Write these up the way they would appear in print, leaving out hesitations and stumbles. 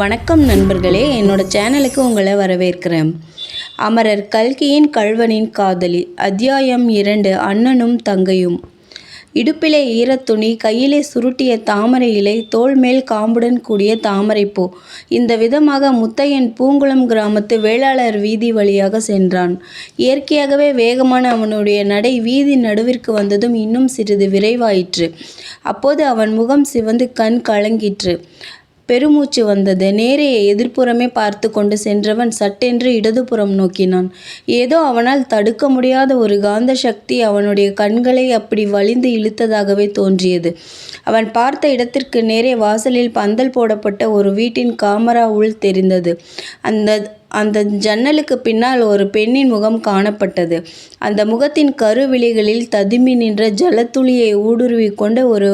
வணக்கம் நண்பர்களே, என்னோட சேனலுக்கு உங்களை வரவேற்கிறேன். அமரர் கல்கியின் கள்வனின் காதலி அத்தியாயம் 2. அண்ணனும் தங்கையும். இடுப்பிலே ஈரத்துணி, கையிலே சுருட்டிய தாமரை இலை, தோள் மேல் காம்புடன் கூடிய தாமரைப்பூ. இந்த விதமாக முத்தையன் பூங்குளம் கிராமத்து வேளாளர் வீதி வழியாக சென்றான். இயற்கையாகவே வேகமான அவனுடைய நடை வீதி நடுவிற்கு வந்ததும் இன்னும் சிறிது விரைவாயிற்று. அப்போது அவன் முகம் சிவந்து கண் கலங்கிற்று. பெருமூச்சு வந்தது. நேரே எதிர்ப்புறமே பார்த்து கொண்டு சென்றவன் சட்டென்று இடதுபுறம் நோக்கினான். ஏதோ அவனால் தடுக்க முடியாத ஒரு காந்த சக்தி அவனுடைய கண்களை அப்படி வலிந்து இழுத்ததாகவே தோன்றியது. அவன் பார்த்த இடத்திற்கு நேரே வாசலில் பந்தல் போடப்பட்ட ஒரு வீட்டின் காமரா உள் தெரிந்தது. அந்த ஜன்னலுக்கு பின்னால் ஒரு பெண்ணின் முகம் காணப்பட்டது. அந்த முகத்தின் கருவிழிகளில் ததும்பி நின்ற ஜலத்துளியை ஊடுருவி கொண்ட ஒரு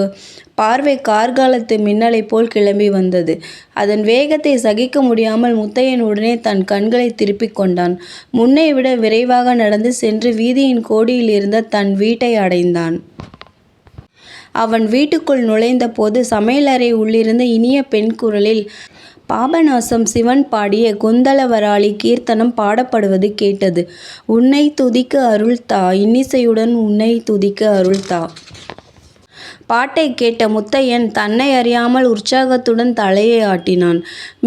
பார்வை கார்காலத்து மின்னலை போல் கிளம்பி வந்தது. அதன் வேகத்தை சகிக்க முடியாமல் முத்தையன் உடனே தன் கண்களை திருப்பிக் கொண்டான். முன்னை விட விரைவாக நடந்து சென்று வீதியின் கோடியில் இருந்த தன் வீட்டை அடைந்தான். அவன் வீட்டுக்குள் நுழைந்த போது சமையலறை உள்ளிருந்த இனிய பெண் குரலில் பாபநாசம் சிவன் பாடிய குந்தளவராளி கீர்த்தனம் பாடப்படுவது கேட்டது. உன்னை துதிக்க அருள்தா, இன்னிசையுடன் உன்னை துதிக்க அருள்தா. பாட்டை கேட்ட முத்தையன் தன்னை அறியாமல் உற்சாகத்துடன் தலையை ஆட்டினான்.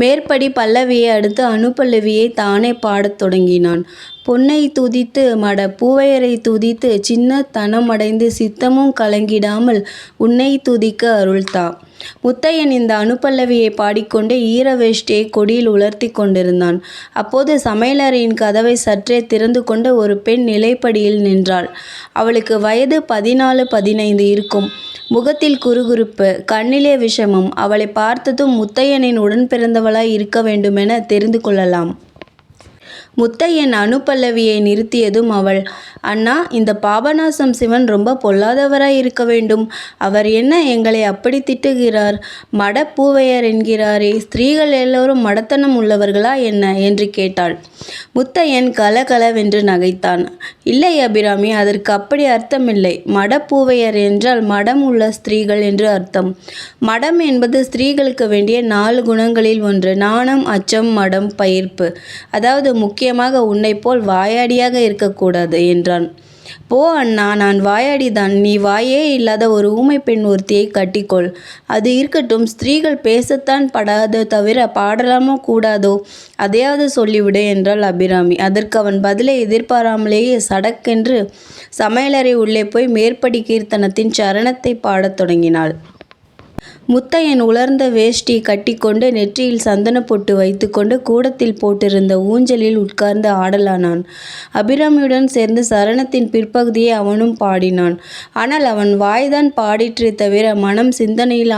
மேற்படி பல்லவியை அடுத்து அனுபல்லவியை தானே பாடத் தொடங்கினான். பொன்னை துதித்து மட பூவையரை துதித்து சின்ன தனமடைந்து சித்தமும் கலங்கிடாமல் உன்னை துதிக்க அருள்தா. முத்தையன் இந்த அனுபல்லவியை பாடிக்கொண்டே ஈர வேஷ்டியை கொடியில் உலர்த்தி கொண்டிருந்தான். அப்போது சமையலறையின் கதவை சற்றே திறந்து கொண்டு ஒரு பெண் நிலைப்படியில் நின்றாள். அவளுக்கு வயது 14-15 இருக்கும். முகத்தில் குறுகுறுப்பு, கண்ணிலே விஷமம். அவளை பார்த்ததும் முத்தையனின் உடன் பிறந்தவளாய் இருக்க வேண்டுமென தெரிந்து கொள்ளலாம். முத்தையன் அனுபல்லவியை நிறுத்தியதும் அவள், அண்ணா, இந்த பாபநாசம் சிவன் ரொம்ப பொல்லாதவராய் இருக்க வேண்டும். அவர் என்ன எங்களை அப்படி திட்டுகிறார்? மட பூவையர் என்கிறாரே, ஸ்திரீகள் எல்லோரும் மடத்தனம் உள்ளவர்களா என்ன என்று கேட்டாள். முத்தையன் கலகலவென்று நகைத்தான். இல்லை அபிராமி, அதற்கு அப்படி அர்த்தமில்லை. மட பூவையர் என்றால் மடம் உள்ள ஸ்திரீகள் என்று அர்த்தம். மடம் என்பது ஸ்திரீகளுக்கு வேண்டிய 4 குணங்களில் ஒன்று. நாணம், அச்சம், மடம், பயிர்ப்பு. அதாவது முக்கியமாக உன்னை போல் வாயாடியாக இருக்கக்கூடாது என்றான். போ அண்ணா, நான் வாயாடிதான். நீ வாயே இல்லாத ஒரு ஊமை பெண் ஒருத்தியை கட்டிக்கொள். அது இருக்கட்டும், ஸ்திரீகள் பேசத்தான் படாதோ தவிர பாடலாமோ கூடாதோ? அதையாவது சொல்லிவிடு என்றாள் அபிராமி. அதற்கு அவன் பதிலை எதிர்பாராமலேயே சடக்கென்று சமையலறை உள்ளே போய் மேற்படி கீர்த்தனத்தின் சரணத்தை பாடத் தொடங்கினாள். முத்தையன் உலர்ந்த வேஷ்டி கட்டிக்கொண்டு நெற்றியில் சந்தன பொட்டு வைத்துக்கொண்டு கூடத்தில் போட்டிருந்த ஊஞ்சலில் உட்கார்ந்து ஆடலானான். அபிராமியுடன் சேர்ந்து சரணத்தின் பிற்பகுதியை அவனும் பாடினான். ஆனால் அவன் வாய்தான் பாடிற்றே தவிர மனம் சிந்தனையில்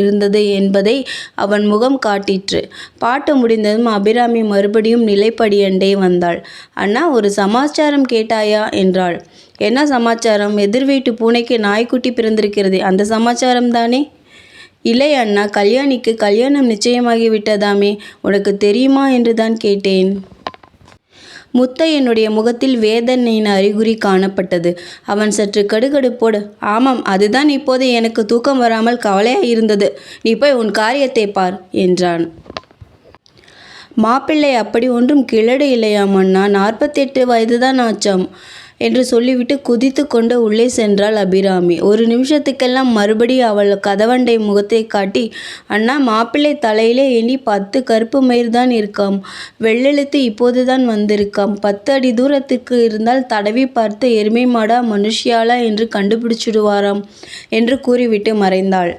இருந்தது என்பதை அவன் முகம் காட்டிற்று. பாட்டு முடிந்ததும் அபிராமி மறுபடியும் நிலைப்படியண்டே வந்தாள். அண்ணா, ஒரு சமாச்சாரம் கேட்டாயா என்றாள். என்ன சமாச்சாரம்? எதிர் வீட்டு பூனைக்கு நாய்க்குட்டி பிறந்திருக்கிறது, அந்த சமாச்சாரம் தானே? இல்லை அண்ணா, கல்யாணிக்கு கல்யாணம் நிச்சயமாகிவிட்டதாமே, உனக்கு தெரியுமா என்று தான் கேட்டேன். முத்தையனுடைய முகத்தில் வேதனையின் அறிகுறி காணப்பட்டது. அவன் சற்று கடுகடுப்போடு, ஆமாம், அதுதான் இப்போது எனக்கு தூக்கம் வராமல் கவலையாக இருந்தது. நீ போய் உன் காரியத்தை பார் என்றான். மாப்பிள்ளை அப்படி ஒன்றும் கிழடு இல்லையாம் அண்ணா, 48 வயதுதான் ஆச்சாம் என்று சொல்லிவிட்டு குதித்து கொண்டு உள்ளே சென்றாள் அபிராமி. ஒரு நிமிஷத்துக்கெல்லாம் மறுபடி அவள் கதவண்டை முகத்தை காட்டி, அண்ணா, மாப்பிள்ளை தலையிலே எண்ணி 10 கருப்பு மயிர் தான் இருக்காம். வெள்ளெழுத்து இப்போதுதான் வந்திருக்காம். 10 அடி தூரத்துக்கு இருந்தால் தடவி பார்த்து எருமை மாடா மனுஷியாளா என்று கண்டுபிடிச்சிடுவாராம் என்று கூறிவிட்டு மறைந்தாள்.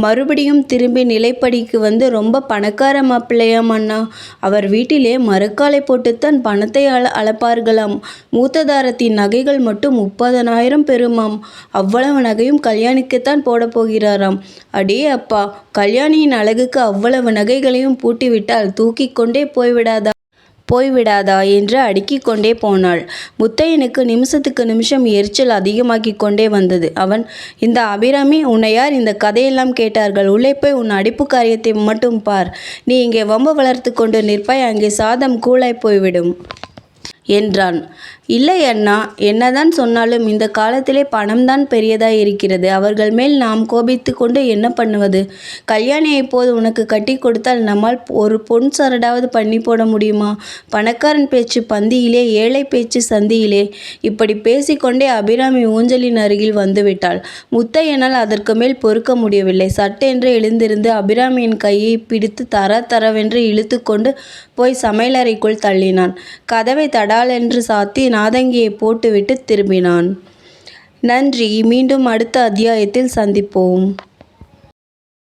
மறுபடியும் திரும்பி நிலைப்படிக்கு வந்து, ரொம்ப பணக்கார மாப்பிள்ளையாம் அண்ணா. அவர் வீட்டிலே மரக்காலை போட்டுத்தான் பணத்தை அளப்பார்களாம். மூத்ததாரத்தின் நகைகள் மட்டும் 30,000 பெறுமாம். அவ்வளவு நகையும் கல்யாணிக்குத்தான் போட போகிறாராம். அடே அப்பா, கல்யாணியின் அழகுக்கு அவ்வளவு நகைகளையும் பூட்டிவிட்டால் தூக்கி கொண்டே போய்விடாதா என்று அடுக்கிக் கொண்டே போனாள். முத்தையனுக்கு நிமிஷத்துக்கு நிமிஷம் எரிச்சல் அதிகமாகிக் கொண்டே வந்தது. அவன், இந்த அபிராமி, உன்னை யார் இந்த கதையெல்லாம் கேட்டார்கள்? உள்ளே போய் உன் அடிப்பு காரியத்தை மட்டும் பார். நீ இங்கே வம்பு வளர்த்து கொண்டு நிற்பாய், அங்கே சாதம் கூழாய் போய்விடும் என்றான். இல்லை அண்ணா, என்னதான் சொன்னாலும் இந்த காலத்திலே பணம்தான் பெரியதாய் இருக்கிறது. அவர்கள் மேல் நாம் கோபித்து கொண்டு என்ன பண்ணுவது? கல்யாணியை இப்போது உனக்கு கட்டி கொடுத்தால் நம்மால் ஒரு பொன் சரடாவது பண்ணி போட முடியுமா? பணக்காரன் பேச்சு பந்தியிலே, ஏழை பேச்சு சந்தியிலே. இப்படி பேசிக்கொண்டே அபிராமி ஊஞ்சலின் அருகில் வந்துவிட்டாள். முத்தையனால் அதற்கு மேல் பொறுக்க முடியவில்லை. சட்டென்று எழுந்திருந்து அபிராமியின் கையை பிடித்து தரவென்று இழுத்து கொண்டு போய் சமையலறைக்குள் தள்ளினான். கதவை தடாலென்று சாத்தி நாதங்கியை போட்டுவிட்டு திரும்பினான். நன்றி. மீண்டும் அடுத்த அத்தியாயத்தில் சந்திப்போம்.